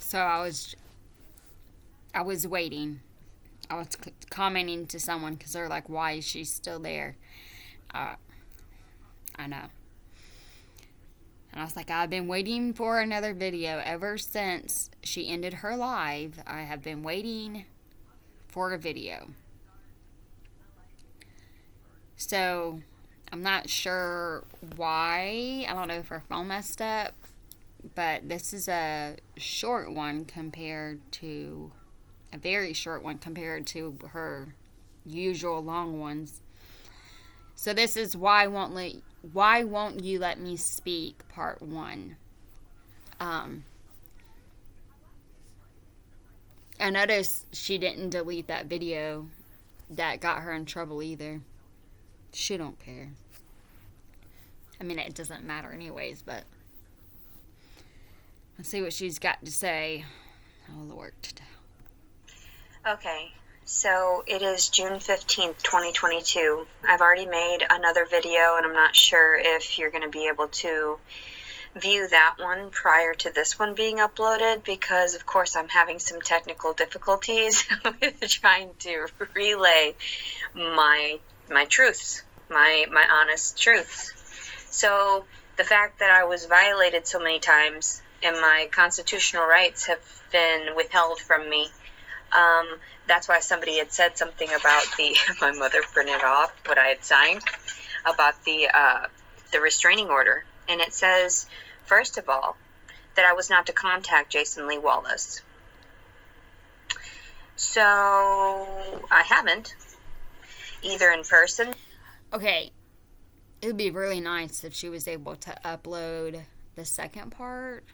So I was waiting. I was commenting to someone because they're like, "Why is she still there?" Uh, I know. And I was like, I've been waiting for another video ever since she ended her live. I have been waiting for a video. So I'm not sure why. I don't know if her phone messed up, but this is a short one compared to a very short one compared to her usual long ones. So this is why won't you let me speak part 1. I noticed she didn't delete that video that got her in trouble either. She don't care. I mean, it doesn't matter anyways, but let's see what she's got to say. Oh, Lord. Okay, so it is June 15th, 2022. I've already made another video, and I'm not sure if you're going to be able to view that one prior to this one being uploaded, because of course I'm having some technical difficulties with trying to relay my truths, my honest truths. So the fact that I was violated so many times and my constitutional rights have been withheld from me, that's why somebody had said something about my mother printed off what I had signed about the restraining order. And it says, first of all, that I was not to contact Jason Lee Wallace. So I haven't, either in person. Okay, it would be really nice if she was able to upload the second part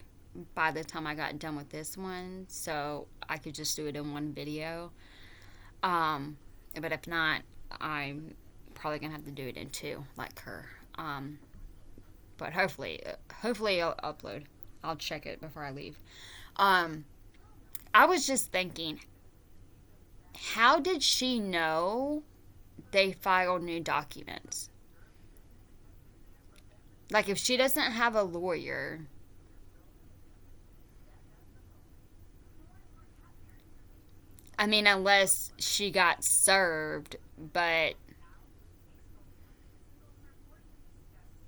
by the time I got done with this one, so I could just do it in one video. But if not, I'm probably gonna have to do it in 2, like her. But hopefully I'll upload. I'll check it before I leave. I was just thinking, how did she know they filed new documents? Like, if she doesn't have a lawyer, I mean, unless she got served, but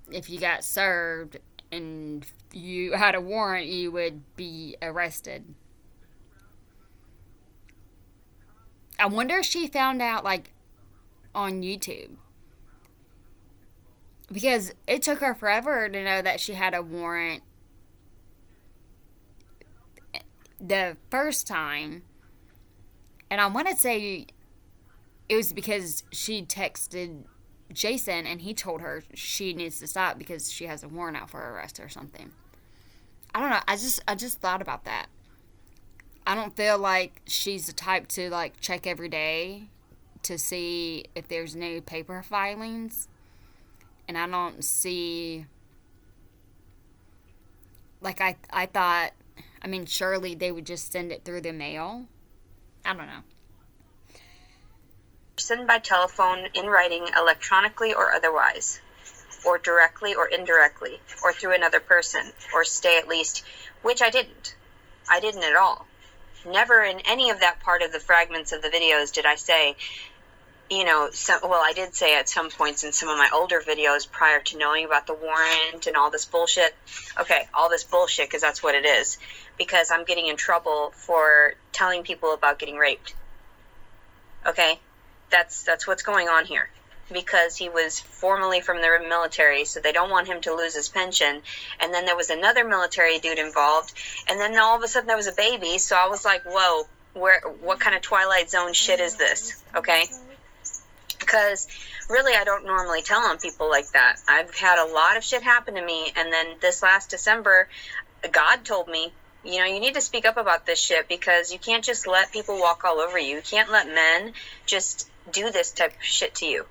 if you got served and you had a warrant, you would be arrested. I wonder if she found out, like, on YouTube. Because it took her forever to know that she had a warrant the first time. And I want to say it was because she texted Jason and he told her she needs to stop because she has a warrant out for arrest or something. I don't know. I just thought about that. I don't feel like she's the type to, like, check every day to see if there's new paper filings. And I don't see, like, I thought, I mean, surely they would just send it through the mail. I don't know. Send by telephone, in writing, electronically or otherwise, or directly or indirectly, or through another person, or stay at least, which I didn't. I didn't at all. Never in any of that part of the fragments of the videos did I say, well, I did say at some points in some of my older videos prior to knowing about the warrant and all this bullshit. Okay, all this bullshit, because that's what it is. Because I'm getting in trouble for telling people about getting raped. Okay? That's what's going on here. Because he was formerly from the military, so they don't want him to lose his pension. And then there was another military dude involved. And then all of a sudden there was a baby, so I was like, whoa, what kind of Twilight Zone shit is this? Okay? Because really I don't normally tell on people like that. I've had a lot of shit happen to me, and then this last December, God told me, you need to speak up about this shit, because you can't just let people walk all over you. You can't let men just do this type of shit to you.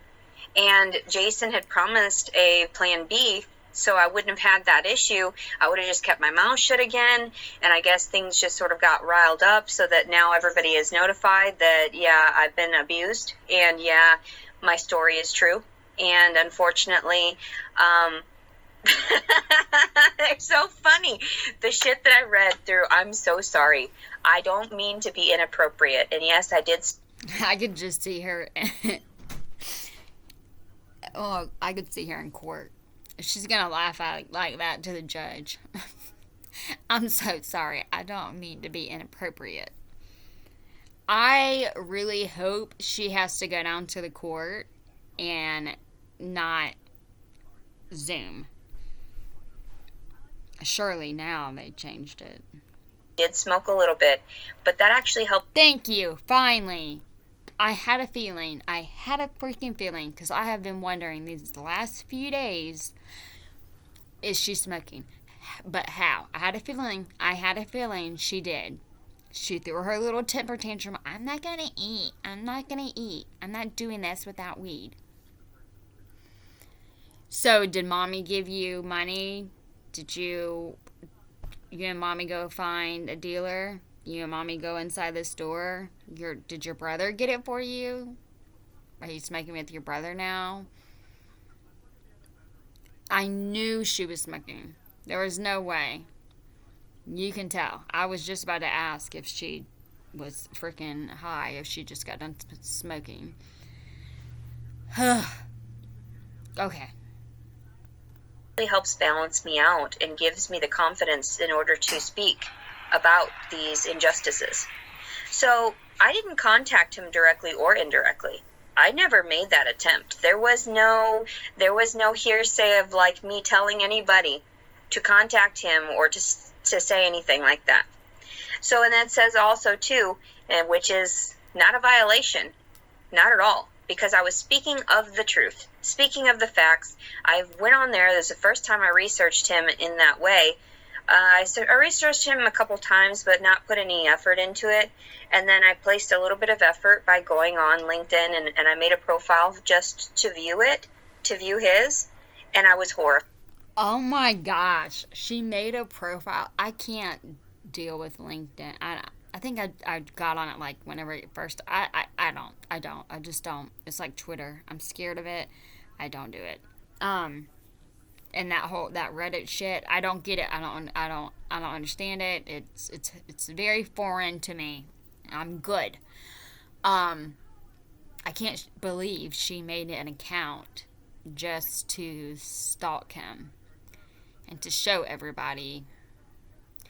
And Jason had promised a plan B, so I wouldn't have had that issue. I would have just kept my mouth shut again, and I guess things just sort of got riled up so that now everybody is notified that, yeah, I've been abused, and yeah, my story is true. And unfortunately, they're so funny. funny. The shit that I read through, I'm so sorry. I don't mean to be inappropriate. And yes, I did. I could just see her. Oh, I could see her in court. She's gonna laugh out like that to the judge. I'm so sorry. I don't mean to be inappropriate. I really hope she has to go down to the court and not Zoom. Surely now they changed it. Did smoke a little bit, but that actually helped. Thank you. Finally. I had a feeling. I had a freaking feeling, because I have been wondering these last few days, is she smoking? But how? I had a feeling. She did. She threw her little temper tantrum. I'm not going to eat. I'm not doing this without weed. So, did Mommy give you money? Did you and Mommy go find a dealer? You and Mommy go inside the store? Did your brother get it for you? Are you smoking with your brother now? I knew she was smoking. There was no way. You can tell. I was just about to ask if she was freaking high, if she just got done smoking. Okay. It helps balance me out and gives me the confidence in order to speak about these injustices. So I didn't contact him directly or indirectly. I never made that attempt. There was no hearsay of like me telling anybody to contact him or to say anything like that. So, and that says also too, and which is not a violation, not at all, because I was speaking of the truth, speaking of the facts. I went on there. This is the first time I researched him in that way. I researched him a couple times, but not put any effort into it. And then I placed a little bit of effort by going on LinkedIn, and I made a profile just to view his, and I was horrified. Oh my gosh, she made a profile. I can't deal with LinkedIn. I think I got on it like whenever it first. I just don't. It's like Twitter. I'm scared of it. I don't do it. And that Reddit shit, I don't get it. I don't understand it. It's very foreign to me. I'm good. I can't believe she made an account just to stalk him and to show everybody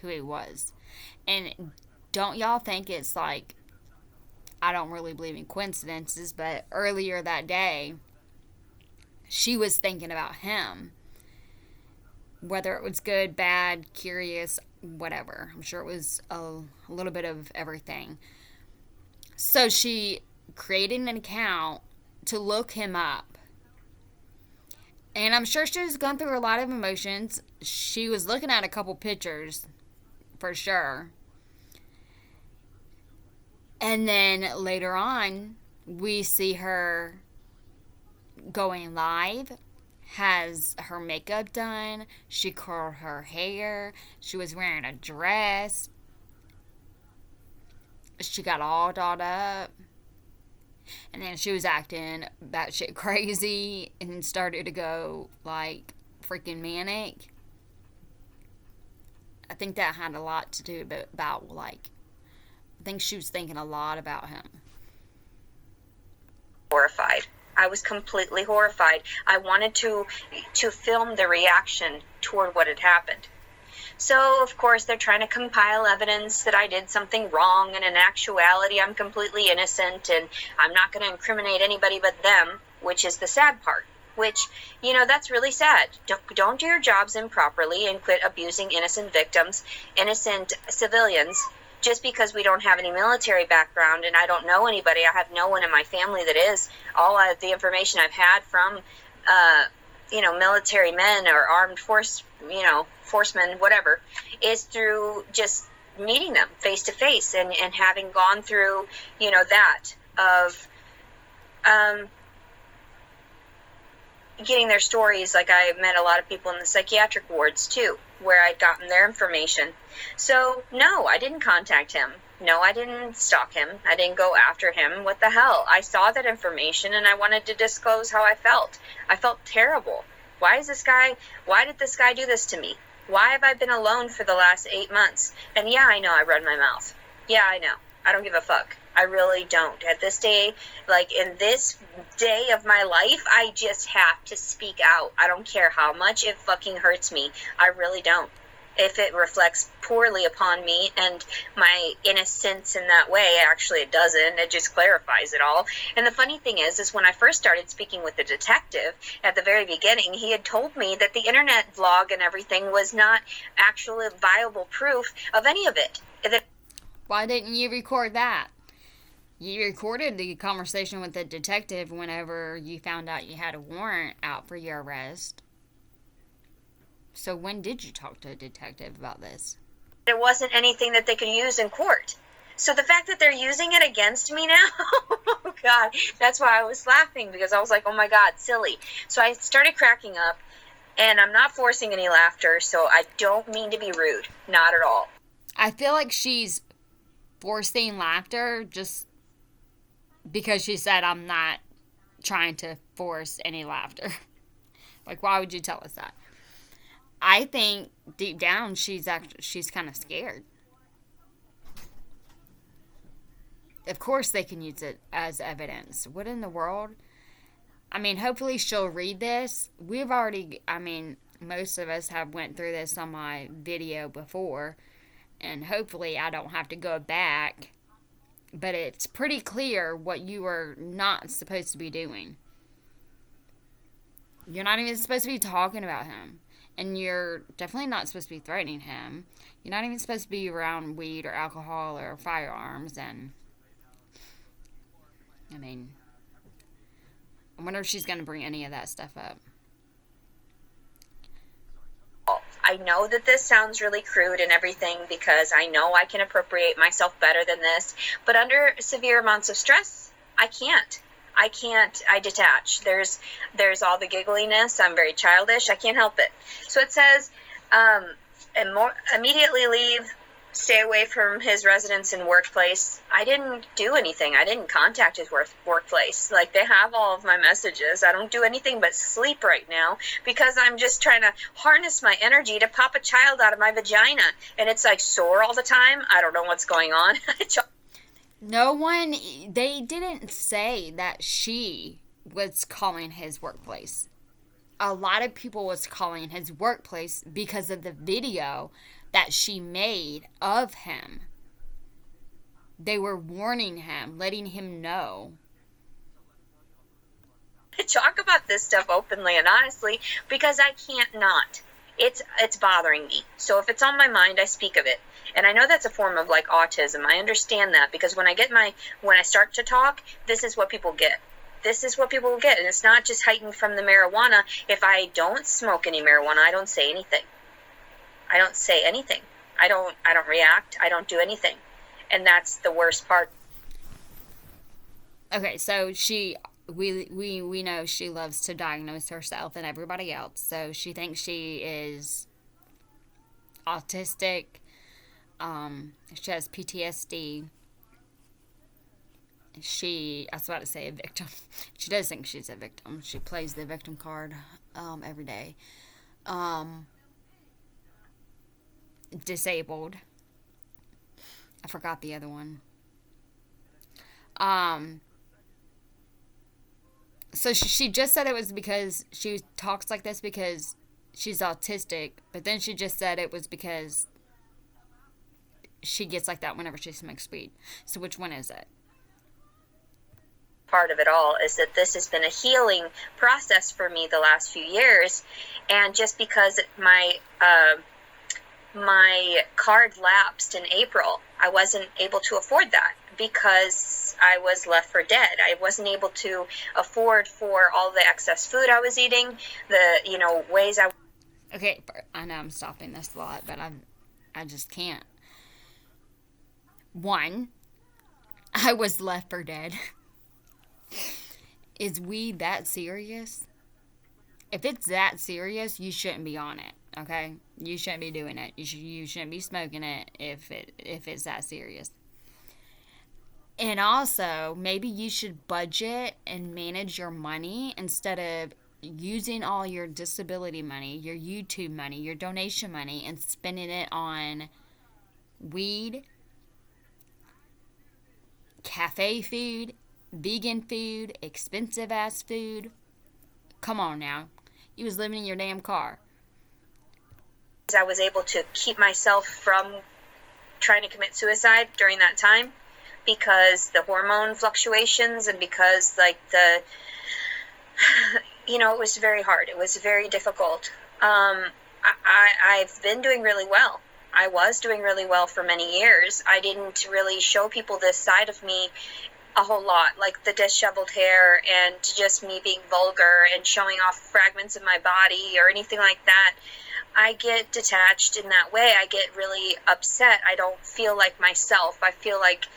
who he was. And don't y'all think it's like, I don't really believe in coincidences, but earlier that day, she was thinking about him. Whether it was good, bad, curious, whatever. I'm sure it was a little bit of everything. So she created an account to look him up. And I'm sure she was going through a lot of emotions. She was looking at a couple pictures, for sure. And then later on, we see her going live, has her makeup done, she curled her hair, she was wearing a dress, she got all dolled up, and then she was acting batshit crazy and started to go like freaking manic. I think that had a lot to do about like, I think she was thinking a lot about him. Horrified. I was completely horrified. I wanted to film the reaction toward what had happened. So, of course, they're trying to compile evidence that I did something wrong, and in actuality, I'm completely innocent, and I'm not going to incriminate anybody but them, which is the sad part. Which, that's really sad. Don't do your jobs improperly and quit abusing innocent victims, innocent civilians, just because we don't have any military background and I don't know anybody. I have no one in my family that is. All of the information I've had from, military men or armed forcemen, whatever, is through just meeting them face to face and having gone through, that of getting their stories. Like I met a lot of people in the psychiatric wards too, where I'd gotten their information. So no, I didn't contact him. No, I didn't stalk him. I didn't go after him. What the hell? I saw that information and I wanted to disclose how I felt. I felt terrible. Why did this guy do this to me? Why have I been alone for the last 8 months? And yeah, I know I run my mouth. Yeah, I know. I don't give a fuck. I really don't. At this day, like in this day of my life, I just have to speak out. I don't care how much it fucking hurts me. I really don't. If it reflects poorly upon me and my innocence in that way, actually it doesn't. It just clarifies it all. And the funny thing is when I first started speaking with the detective at the very beginning, he had told me that the internet vlog and everything was not actually viable proof of any of it. Why didn't you record that? You recorded the conversation with the detective whenever you found out you had a warrant out for your arrest. So when did you talk to a detective about this? It wasn't anything that they could use in court. So the fact that they're using it against me now, oh God, that's why I was laughing, because I was like, oh my God, silly. So I started cracking up, and I'm not forcing any laughter, so I don't mean to be rude. Not at all. I feel like she's forcing laughter just because she said I'm not trying to force any laughter. Like, why would you tell us that? I think deep down she's kind of scared. Of course they can use it as evidence. What in the world? I mean, hopefully she'll read this. Most of us have went through this on my video before, and hopefully I don't have to go back. But it's pretty clear what you are not supposed to be doing. You're not even supposed to be talking about him. And you're definitely not supposed to be threatening him. You're not even supposed to be around weed or alcohol or firearms. And, I wonder if she's going to bring any of that stuff up. I know that this sounds really crude and everything, because I know I can appropriate myself better than this. But under severe amounts of stress, I can't. I detach. There's all the giggliness. I'm very childish. I can't help it. So it says, immediately leave, stay away from his residence and workplace. I didn't do anything. I didn't contact his workplace. Like, they have all of my messages. I don't do anything but sleep right now, because I'm just trying to harness my energy to pop a child out of my vagina. And it's like sore all the time. I don't know what's going on. They didn't say that she was calling his workplace. A lot of people was calling his workplace because of the video that she made of him. They were warning him, letting him know. I talk about this stuff openly and honestly because I can't not. It's bothering me. So if it's on my mind, I speak of it. And I know that's a form of like autism. I understand that, because when I start to talk, this is what people get. This is what people will get. And it's not just heightened from the marijuana. If I don't smoke any marijuana, I don't say anything. I don't say anything. I don't react. I don't do anything. And that's the worst part. Okay, so we know she loves to diagnose herself and everybody else. So she thinks she is autistic. She has PTSD. I was about to say a victim. She does think she's a victim. She plays the victim card every day. Disabled. I forgot the other one. So she just said it was because she talks like this because she's autistic, but then she just said it was because she gets like that whenever she smokes weed. So which one is it? Part of it all is that this has been a healing process for me the last few years, and just because my card lapsed in April, I wasn't able to afford that because I was left for dead. I wasn't able to afford for all the excess food I was eating, the ways I. Okay, I know I'm stopping this a lot, but I just can't. One, I was left for dead. Is weed that serious? If it's that serious, you shouldn't be on it, okay? You shouldn't be doing it. You shouldn't be smoking it if it's that serious. And also, maybe you should budget and manage your money instead of using all your disability money, your YouTube money, your donation money, and spending it on weed, cafe food, vegan food, expensive ass food. Come on now. You was living in your damn car. I was able to keep myself from trying to commit suicide during that time because the hormone fluctuations and because like it was very hard. It was very difficult. I've been doing really well. I was doing really well for many years. I didn't really show people this side of me a whole lot, like the disheveled hair and just me being vulgar and showing off fragments of my body or anything like that. I get detached in that way. I get really upset. I don't feel like myself. I feel like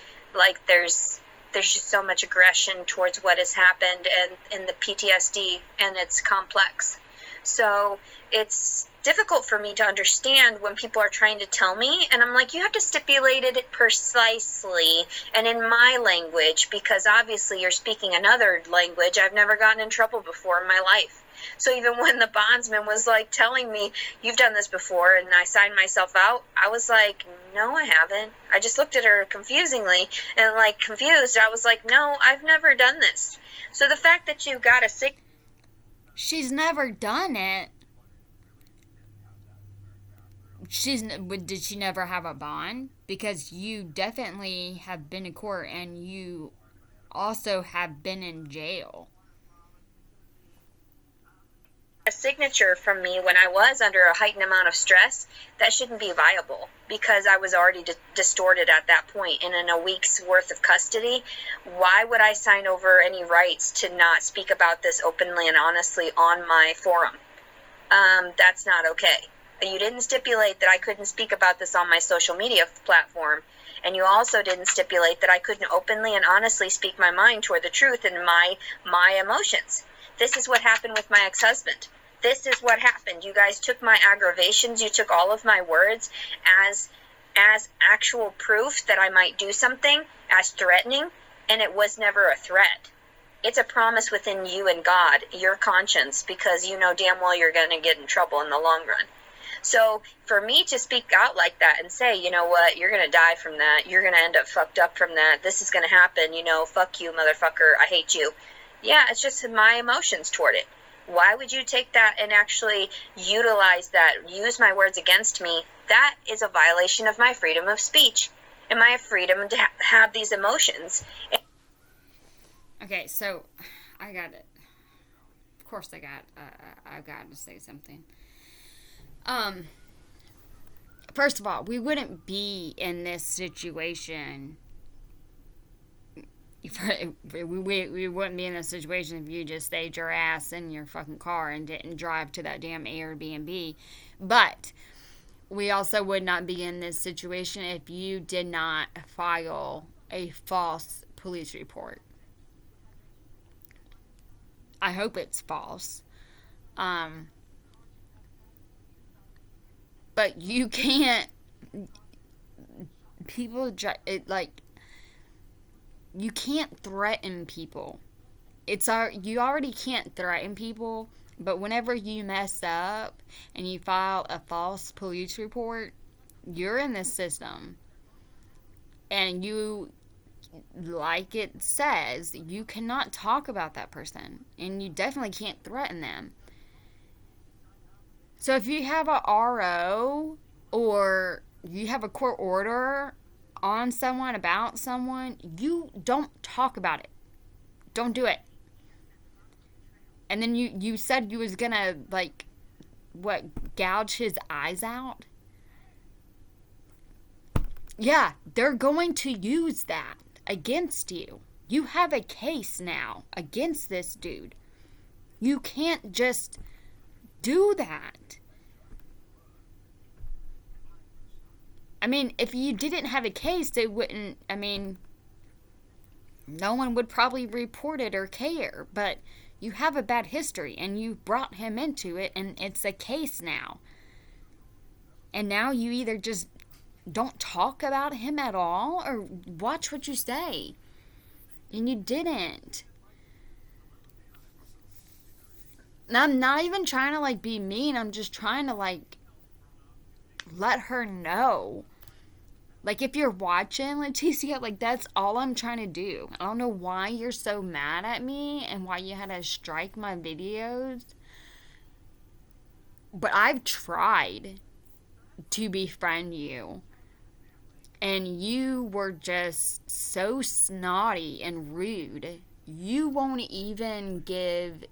there's just so much aggression towards what has happened and the PTSD, and it's complex. So it's difficult for me to understand when people are trying to tell me, and I'm like, you have to stipulate it precisely and in my language, because obviously you're speaking another language. I've never gotten in trouble before in my life. So even when the bondsman was like telling me, you've done this before, and I signed myself out, I was like, no, I haven't. I just looked at her confusingly and like confused. I was like, no, I've never done this. So the fact that you got a sick... She's never done it. Did she never have a bond? Because you definitely have been in court and you also have been in jail. A signature from me when I was under a heightened amount of stress, that shouldn't be viable because I was already distorted at that point, and in a week's worth of custody, why would I sign over any rights to not speak about this openly and honestly on my forum? That's not okay. You didn't stipulate that I couldn't speak about this on my social media platform, and you also didn't stipulate that I couldn't openly and honestly speak my mind toward the truth and my emotions. This is what happened with my ex-husband. This is what happened. You guys took my aggravations, you took all of my words as actual proof that I might do something, as threatening, and it was never a threat. It's a promise within you and God, your conscience, because you know damn well you're going to get in trouble in the long run. So for me to speak out like that and say, you know what, you're going to die from that, you're going to end up fucked up from that, this is going to happen, fuck you, motherfucker, I hate you. Yeah, it's just my emotions toward it. Why would you take that and actually utilize that, use my words against me? That is a violation of my freedom of speech and my freedom to have these emotions. Okay, so I got it. Of course I've got to say something. First of all, we wouldn't be in this situation. We wouldn't be in this situation if you just stayed your ass in your fucking car and didn't drive to that damn Airbnb. But we also would not be in this situation if you did not file a false police report. I hope it's false. But you can't... You can't threaten people. You already can't threaten people, but whenever you mess up and you file a false police report, you're in the system. And you, like it says, you cannot talk about that person. And you definitely can't threaten them. So if you have a RO or you have a court order on someone, about someone, you don't talk about it. Don't do it. And then you said you was gonna, gouge his eyes out? Yeah, they're going to use that against you. You have a case now against this dude. You can't just do that. I mean, if you didn't have a case, they wouldn't, no one would probably report it or care. But you have a bad history, and you brought him into it, and it's a case now. And now you either just don't talk about him at all, or watch what you say. And you didn't. And I'm not even trying to like be mean. I'm just trying to like let her know. Like, if you're watching, Leticia, like, that's all I'm trying to do. I don't know why you're so mad at me and why you had to strike my videos. But I've tried to befriend you. And you were just so snotty and rude. You won't even give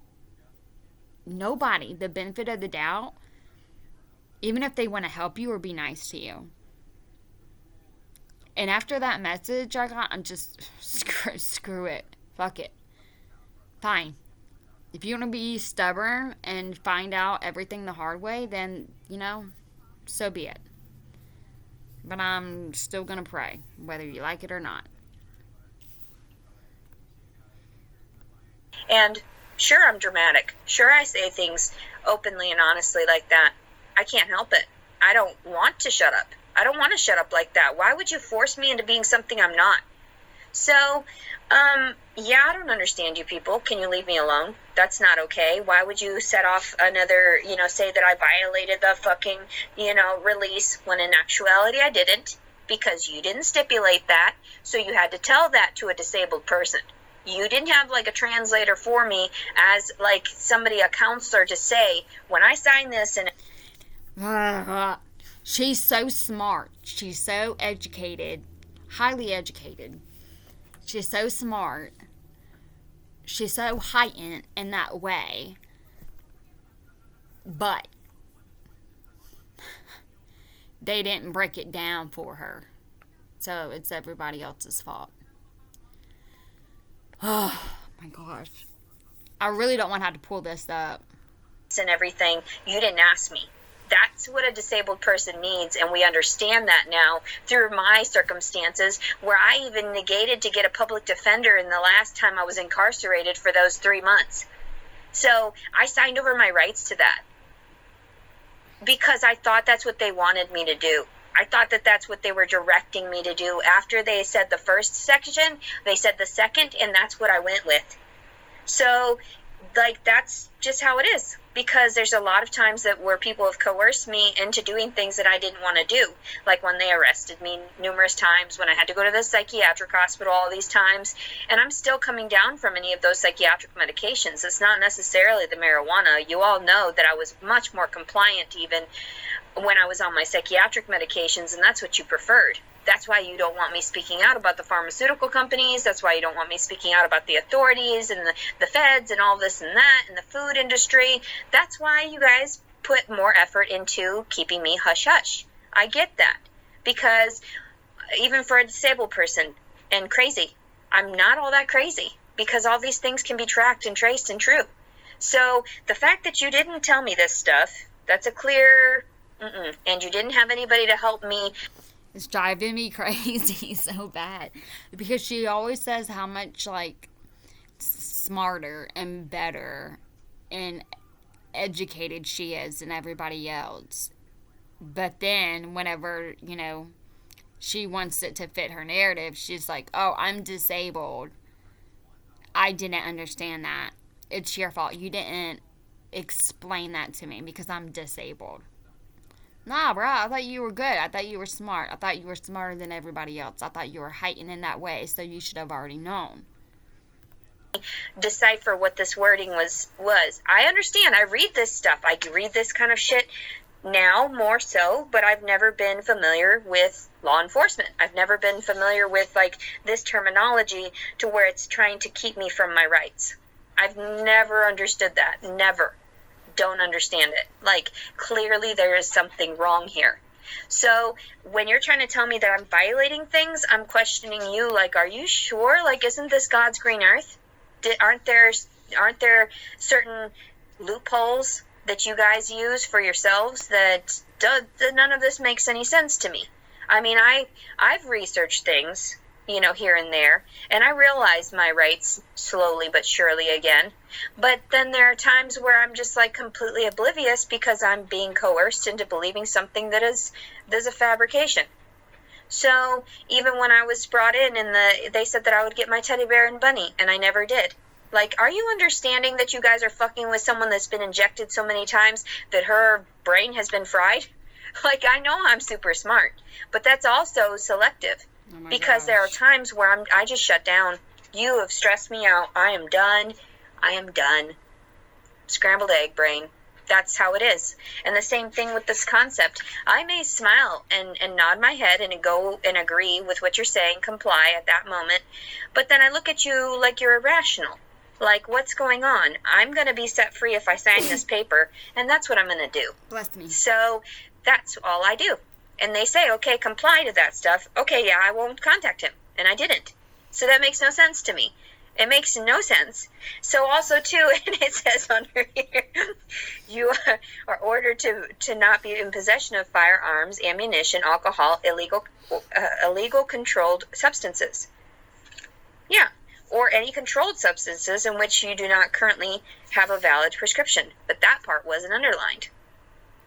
nobody the benefit of the doubt, even if they want to help you or be nice to you. And after that message I got, I'm just, screw it. Fuck it. Fine. If you want to be stubborn and find out everything the hard way, then, so be it. But I'm still going to pray, whether you like it or not. And sure, I'm dramatic. Sure, I say things openly and honestly like that. I can't help it. I don't want to shut up. I don't want to shut up like that. Why would you force me into being something I'm not? So, yeah, I don't understand you people. Can you leave me alone? That's not okay. Why would you set off another, say that I violated the fucking, release, when in actuality I didn't, because you didn't stipulate that, so you had to tell that to a disabled person. You didn't have, like, a translator for me as, like, somebody, a counselor, to say, when I sign this and... She's so smart. She's so educated. Highly educated. She's so smart. She's so heightened in that way. But they didn't break it down for her. So it's everybody else's fault. Oh my gosh. I really don't want to have to pull this up. And everything, you didn't ask me. That's what a disabled person needs, and we understand that now through my circumstances, where I even negated to get a public defender in the last time I was incarcerated for those 3 months. So I signed over my rights to that because I thought that's what they wanted me to do. I thought that that's what they were directing me to do. After they said the first section, they said the second, and that's what I went with. So, like, that's just how it is, because there's a lot of times that where people have coerced me into doing things that I didn't want to do, like when they arrested me numerous times, when I had to go to the psychiatric hospital all these times, and I'm still coming down from any of those psychiatric medications. It's not necessarily the marijuana. You all know that I was much more compliant even when I was on my psychiatric medications, and that's what you preferred. That's why you don't want me speaking out about the pharmaceutical companies. That's why you don't want me speaking out about the authorities and the feds and all this and that and the food industry. That's why you guys put more effort into keeping me hush-hush. I get that. Because even for a disabled person and crazy, I'm not all that crazy, because all these things can be tracked and traced and true. So the fact that you didn't tell me this stuff, that's a clear... And you didn't have anybody to help me. It's driving me crazy so bad, because she always says how much, like, smarter and better and educated she is than everybody else. But then whenever, she wants it to fit her narrative, she's like, oh, I'm disabled. I didn't understand that. It's your fault. You didn't explain that to me because I'm disabled. Nah, bro, I thought you were good. I thought you were smart. I thought you were smarter than everybody else. I thought you were heightened in that way, so you should have already known. Decipher what this wording was. I understand. I read this stuff. I read this kind of shit now more so, but I've never been familiar with law enforcement. I've never been familiar with, like, this terminology to where it's trying to keep me from my rights. I've never understood that. Never. Don't understand it. Like, clearly there is something wrong here. So when you're trying to tell me that I'm violating things, I'm questioning you, like, are you sure? Like, isn't this God's green earth? Aren't there certain loopholes that you guys use for yourselves that none of this makes any sense to me? I mean, I've researched things, here and there, and I realize my rights slowly but surely again. But then there are times where I'm just, like, completely oblivious because I'm being coerced into believing something there's a fabrication. So even when I was brought in and they said that I would get my teddy bear and bunny, and I never did. Like, are you understanding that you guys are fucking with someone that's been injected so many times that her brain has been fried? Like, I know I'm super smart, but that's also selective. Oh because there are times where I just shut down. You have stressed me out. I am done. I am done. Scrambled egg brain. That's how it is. And the same thing with this concept. I may smile and nod my head and go and agree with what you're saying, comply at that moment, but then I look at you like you're irrational. Like, what's going on? I'm going to be set free if I sign this paper, and that's what I'm going to do. Bless me. So that's all I do. And they say, okay, comply to that stuff. Okay, yeah, I won't contact him. And I didn't. So that makes no sense to me. It makes no sense. So also, too, and it says under here, you are ordered to not be in possession of firearms, ammunition, alcohol, illegal controlled substances. Yeah, or any controlled substances in which you do not currently have a valid prescription. But that part wasn't underlined.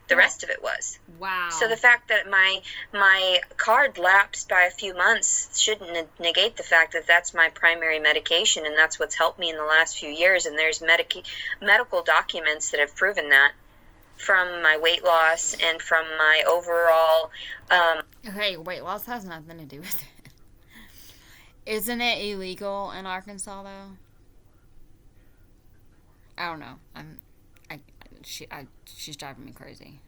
The rest of it was. Wow. So the fact that my card lapsed by a few months shouldn't negate the fact that that's my primary medication, and that's what's helped me in the last few years. And there's medical documents that have proven that, from my weight loss and from my overall. Okay, weight loss has nothing to do with it. Isn't it illegal in Arkansas though? I don't know. She's driving me crazy.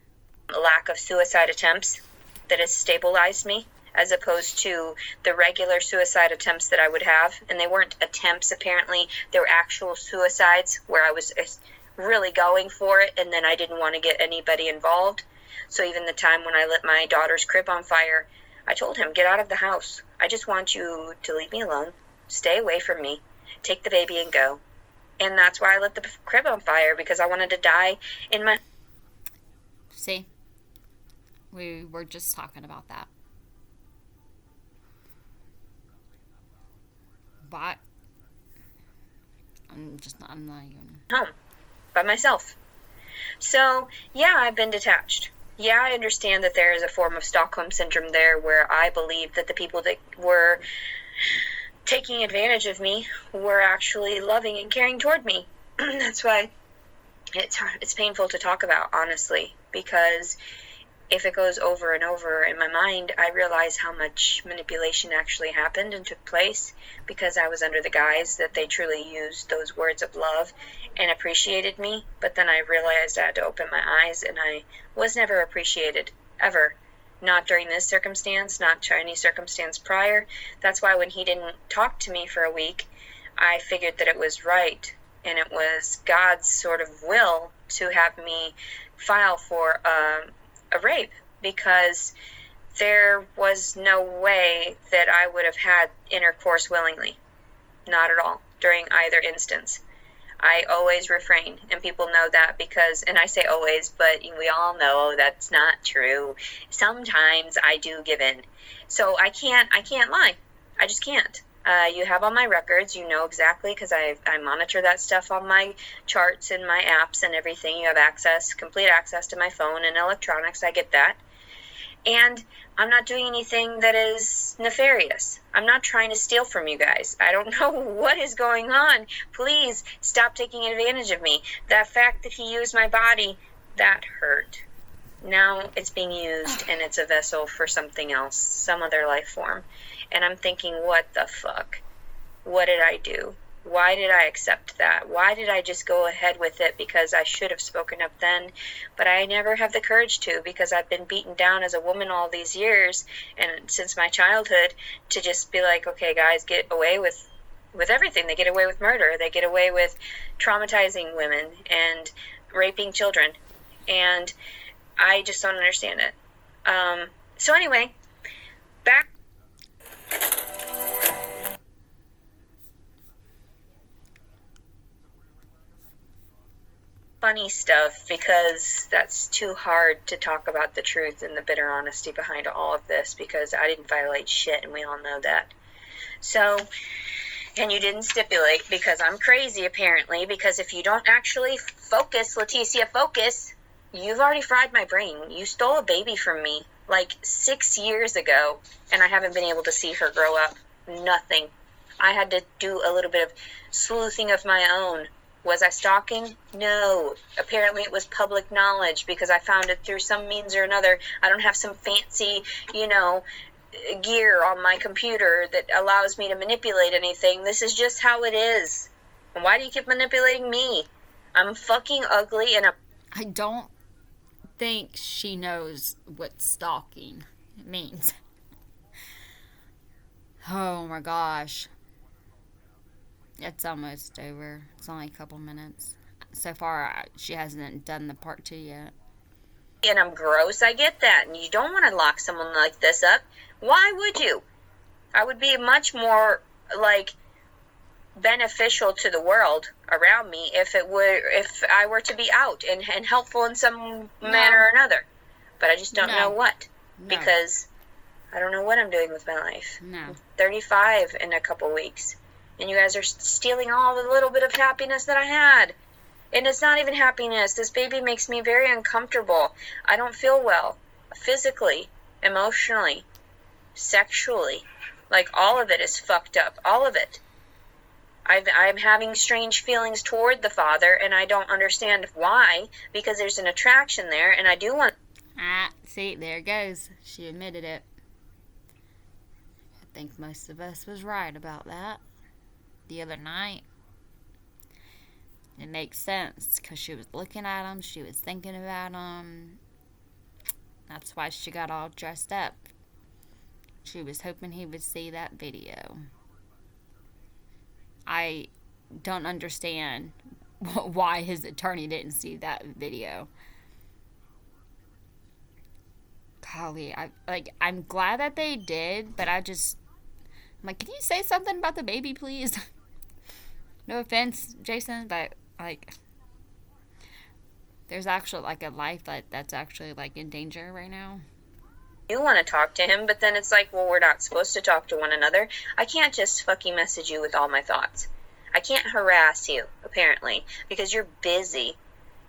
Lack of suicide attempts that has stabilized me, as opposed to the regular suicide attempts that I would have. And they weren't attempts, apparently. They were actual suicides where I was really going for it, and then I didn't want to get anybody involved. So even the time when I lit my daughter's crib on fire, I told him, get out of the house. I just want you to leave me alone. Stay away from me. Take the baby and go. And that's why I lit the crib on fire, because I wanted to die in my... See? We were just talking about that. But I'm not even... home. By myself. So, yeah, I've been detached. Yeah, I understand that there is a form of Stockholm Syndrome there, where I believe that the people that were taking advantage of me were actually loving and caring toward me. That's why it's painful to talk about, honestly, because if it goes over and over in my mind, I realize how much manipulation actually happened and took place, because I was under the guise that they truly used those words of love and appreciated me. But then I realized I had to open my eyes, and I was never appreciated, ever. Not during this circumstance, not to any circumstance prior. That's why when he didn't talk to me for a week, I figured that it was right, and it was God's sort of will to have me file for a rape, because there was no way that I would have had intercourse willingly. Not at all, during either instance. I always refrain, and people know that, because, and I say always, but we all know that's not true. Sometimes I do give in. So I can't lie. I just can't. You have all my records, you know exactly, because I monitor that stuff on my charts and my apps and everything. You have access, complete access to my phone and electronics. I get that. And I'm not doing anything that is nefarious. I'm not trying to steal from you guys. I don't know what is going on. Please stop taking advantage of me. That fact that he used my body, that hurt. Now it's being used, and it's a vessel for something else, some other life form. And I'm thinking, what the fuck? What did I do? Why did I accept that? Why did I just go ahead with it? Because I should have spoken up then, but I never have the courage to, because I've been beaten down as a woman all these years, and since my childhood, to just be like, okay, guys, get away with everything. They get away with murder. They get away with traumatizing women and raping children, and I just don't understand it. So anyway, back. Funny stuff, because that's too hard to talk about the truth and the bitter honesty behind all of this, because I didn't violate shit, and we all know that. So, and you didn't stipulate, because I'm crazy apparently, because if you don't actually focus, Leticia, focus, you've already fried my brain. You stole a baby from me like 6 years ago, and I haven't been able to see her grow up. Nothing. I had to do a little bit of sleuthing of my own. Was I stalking? No. Apparently it was public knowledge because I found it through some means or another. I don't have some fancy, gear on my computer that allows me to manipulate anything. This is just how it is. And why do you keep manipulating me? I'm fucking ugly and I don't think she knows what stalking means. Oh my gosh. It's almost over. It's only a couple minutes. So far, she hasn't done the part 2 yet. And I'm gross. I get that. And you don't want to lock someone like this up. Why would you? I would be much more, beneficial to the world around me if I were to be out and helpful in some manner or another. But I just don't know what. No. Because I don't know what I'm doing with my life. No. I'm 35 in a couple weeks. And you guys are stealing all the little bit of happiness that I had. And it's not even happiness. This baby makes me very uncomfortable. I don't feel well. Physically, emotionally, sexually. All of it is fucked up. All of it. I'm having strange feelings toward the father, and I don't understand why, because there's an attraction there, and I do want... See, there it goes. She admitted it. I think most of us was right about that the other night. It makes sense, because she was looking at him, she was thinking about him. That's why she got all dressed up. She was hoping he would see that video. I don't understand why his attorney didn't see that video. Golly, I'm glad that they did, but I'm like, can you say something about the baby, please? No offense, Jason, but there's actually a life that's actually in danger right now. You want to talk to him, but then it's well, we're not supposed to talk to one another. I can't just fucking message you with all my thoughts. I can't harass you, apparently, because you're busy.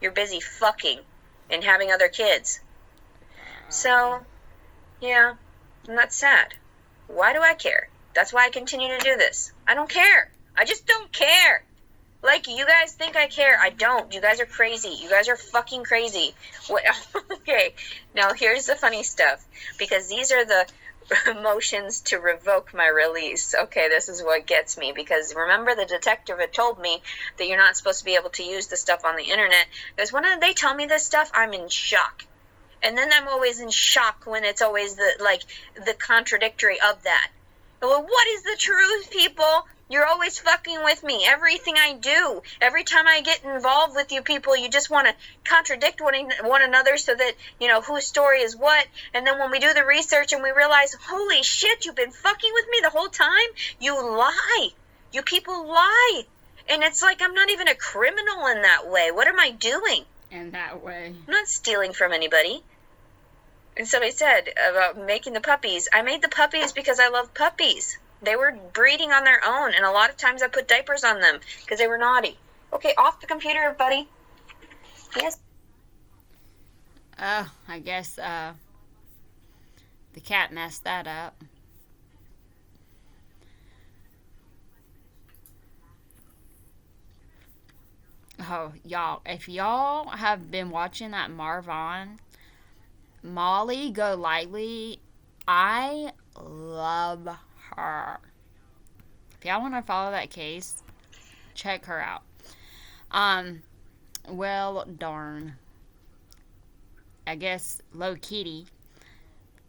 You're busy fucking and having other kids. So, yeah, and that's sad. Why do I care? That's why I continue to do this. I don't care. I just don't care. You guys think I care. I don't. You guys are crazy. You guys are fucking crazy. What? Okay, now here's the funny stuff. Because these are the motions to revoke my release. Okay, this is what gets me. Because remember, the detective had told me that you're not supposed to be able to use the stuff on the internet. Because when they tell me this stuff, I'm in shock. And then I'm always in shock when it's always the contradictory of that. Well, what is the truth, people? You're always fucking with me. Everything I do. Every time I get involved with you people, you just want to contradict one another so that, whose story is what. And then when we do the research and we realize, holy shit, you've been fucking with me the whole time? You lie. You people lie. And it's I'm not even a criminal in that way. What am I doing? In that way. I'm not stealing from anybody. And somebody said about making the puppies. I made the puppies because I love puppies. They were breeding on their own, and a lot of times I put diapers on them because they were naughty. Okay, off the computer, buddy. Yes. Oh, I guess the cat messed that up. Oh, y'all, if y'all have been watching that Marvin, Molly Golightly, I love her. If y'all want to follow that case, check her out. Well, darn. I guess Low Kitty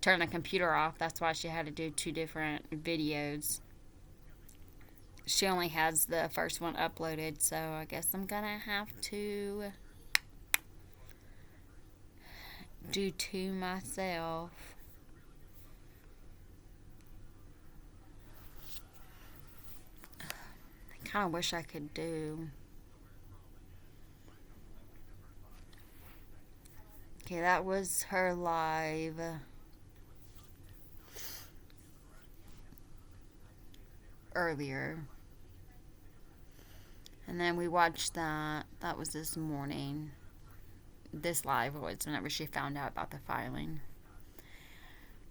turned the computer off. That's why she had to do 2 different videos. She only has the first one uploaded, so I guess I'm gonna have to do 2 myself. I kind of wish I could do. Okay, that was her live. Earlier. And then we watched that. That was this morning. This live was whenever she found out about the filing.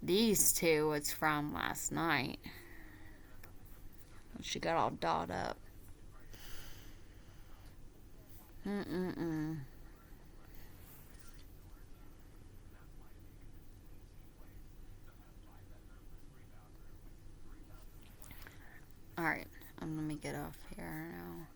These 2 was from last night. She got all dolled up. Mm-mm-mm. Alright, let me get off here now.